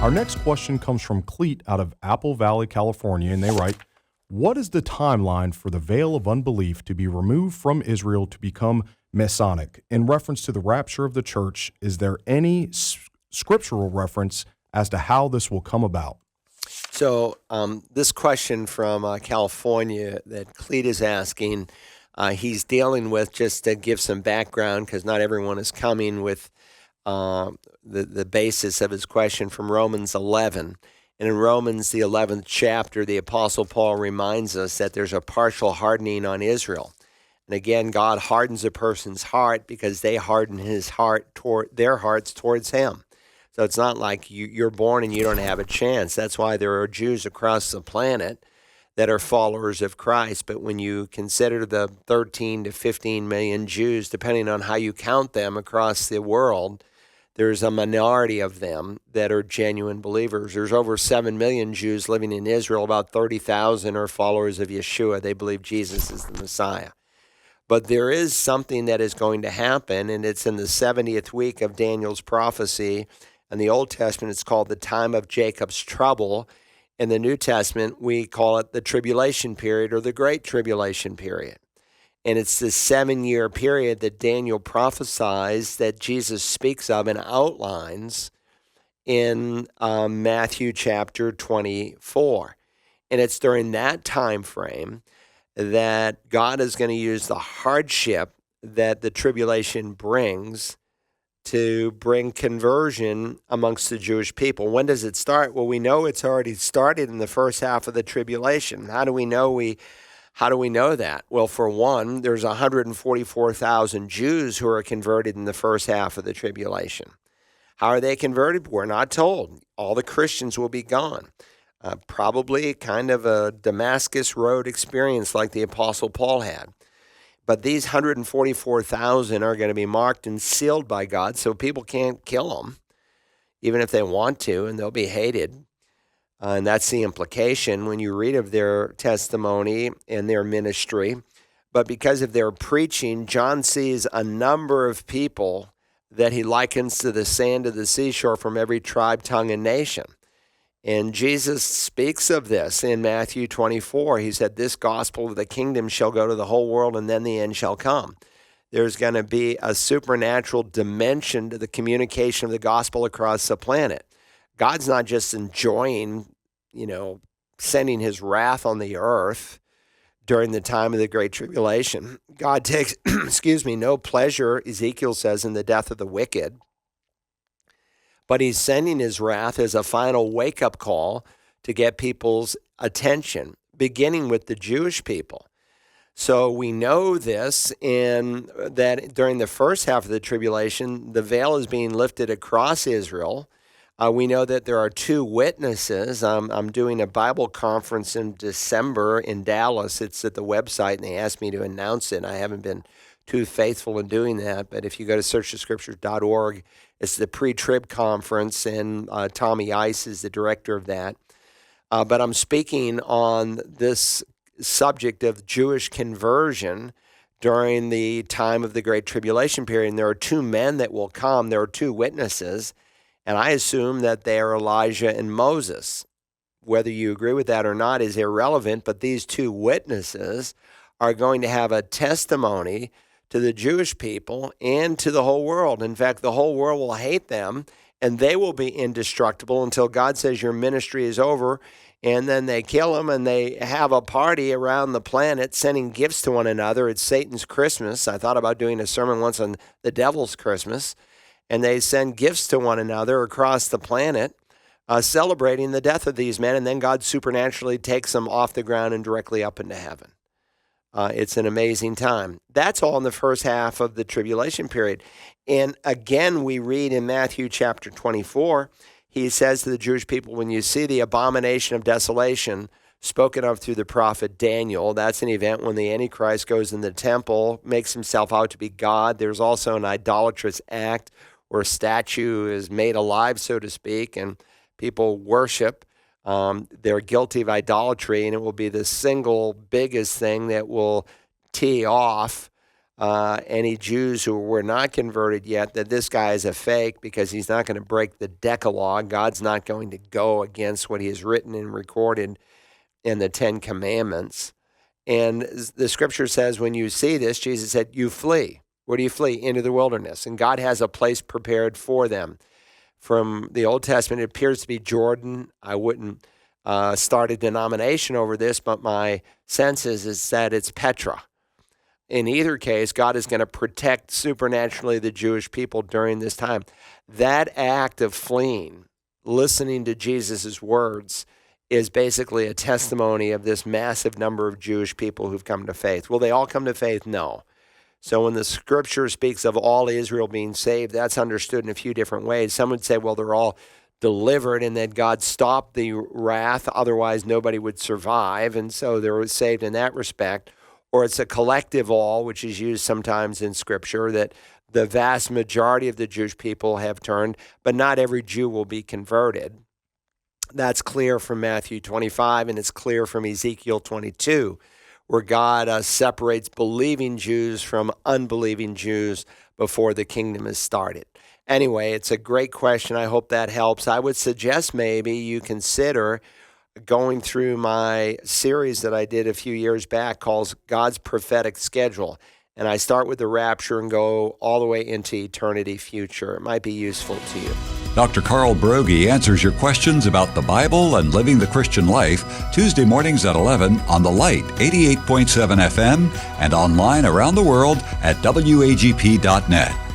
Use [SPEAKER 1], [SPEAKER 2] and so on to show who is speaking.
[SPEAKER 1] Our next question comes from Cleet out of Apple Valley, California, and they write, what is the timeline for the veil of unbelief to be removed from Israel to become Messianic? In reference to the rapture of the church, is there any scriptural reference as to how this will come about?
[SPEAKER 2] So this question from California that Cleet is asking, he's dealing with, just to give some background, because not everyone is coming with the basis of his question, from Romans 11. And in Romans, the 11th chapter, the Apostle Paul reminds us that there's a partial hardening on Israel. And again, God hardens a person's heart because they harden their hearts towards him. So it's not like you're born and you don't have a chance. That's why there are Jews across the planet that are followers of Christ. But when you consider the 13 to 15 million Jews, depending on how you count them across the world, there's a minority of them that are genuine believers. There's over 7 million Jews living in Israel. About 30,000 are followers of Yeshua. They believe Jesus is the Messiah. But there is something that is going to happen, and it's in the 70th week of Daniel's prophecy. In the Old Testament, it's called the time of Jacob's trouble. In the New Testament, we call it the tribulation period or the Great Tribulation period. And it's this 7-year period that Daniel prophesies, that Jesus speaks of and outlines in Matthew chapter 24. And it's during that time frame that God is going to use the hardship that the tribulation brings to bring conversion amongst the Jewish people. When does it start? Well, we know it's already started in the first half of the tribulation. How do we know that? Well, for one, there's 144,000 Jews who are converted in the first half of the tribulation. How are they converted? We're not told. All the Christians will be gone. Probably kind of a Damascus Road experience like the Apostle Paul had. But these 144,000 are going to be marked and sealed by God, so people can't kill them, even if they want to, and they'll be hated. And that's the implication when you read of their testimony and their ministry. But because of their preaching, John sees a number of people that he likens to the sand of the seashore from every tribe, tongue, and nation. And Jesus speaks of this in Matthew 24. He said, this gospel of the kingdom shall go to the whole world, and then the end shall come. There's going to be a supernatural dimension to the communication of the gospel across the planet. God's not just enjoying, sending his wrath on the earth during the time of the Great Tribulation. God takes, no pleasure, Ezekiel says, in the death of the wicked. But he's sending his wrath as a final wake-up call to get people's attention, beginning with the Jewish people. So we know this, in that during the first half of the tribulation, the veil is being lifted across Israel. We know that there are 2 witnesses. I'm doing a Bible conference in December in Dallas. It's at the website, and they asked me to announce it. I haven't been too faithful in doing that, but if you go to searchthescriptures.org, it's the pre-trib conference, and Tommy Ice is the director of that. But I'm speaking on this subject of Jewish conversion during the time of the Great Tribulation period. And there are 2 men that will come. There are 2 witnesses, and I assume that they are Elijah and Moses. Whether you agree with that or not is irrelevant, but these 2 witnesses are going to have a testimony to the Jewish people and to the whole world. In fact, the whole world will hate them, and they will be indestructible until God says your ministry is over, and then they kill them, and they have a party around the planet sending gifts to one another. It's Satan's Christmas. I thought about doing a sermon once on the devil's Christmas, and they send gifts to one another across the planet, celebrating the death of these men, and then God supernaturally takes them off the ground and directly up into heaven. It's an amazing time. That's all in the first half of the tribulation period. And again, we read in Matthew chapter 24, he says to the Jewish people, when you see the abomination of desolation spoken of through the prophet Daniel, that's an event when the Antichrist goes in the temple, makes himself out to be God. There's also an idolatrous act where a statue is made alive, so to speak, and people worship. They're guilty of idolatry, and it will be the single biggest thing that will tee off any Jews who were not converted yet that this guy is a fake because he's not going to break the Decalogue. God's not going to go against what he has written and recorded in the Ten Commandments. And the scripture says when you see this, Jesus said, you flee. Where do you flee? Into the wilderness. And God has a place prepared for them. From the Old Testament, it appears to be Jordan. I wouldn't start a denomination over this, but my sense is that it's Petra. In either case, God is going to protect supernaturally the Jewish people during this time. That act of fleeing, listening to Jesus' words, is basically a testimony of this massive number of Jewish people who've come to faith. Will they all come to faith? No. So when the scripture speaks of all Israel being saved, that's understood in a few different ways. Some would say, well, they're all delivered and that God stopped the wrath, otherwise nobody would survive, and so they were saved in that respect. Or it's a collective all, which is used sometimes in scripture, that the vast majority of the Jewish people have turned, but not every Jew will be converted. That's clear from Matthew 25, and it's clear from Ezekiel 22, where God separates believing Jews from unbelieving Jews before the kingdom is started. Anyway, it's a great question. I hope that helps. I would suggest maybe you consider going through my series that I did a few years back called God's Prophetic Schedule. And I start with the rapture and go all the way into eternity future. It might be useful to you.
[SPEAKER 3] Dr. Carl Broggi answers your questions about the Bible and living the Christian life Tuesday mornings at 11 on The Light, 88.7 FM, and online around the world at wagp.net.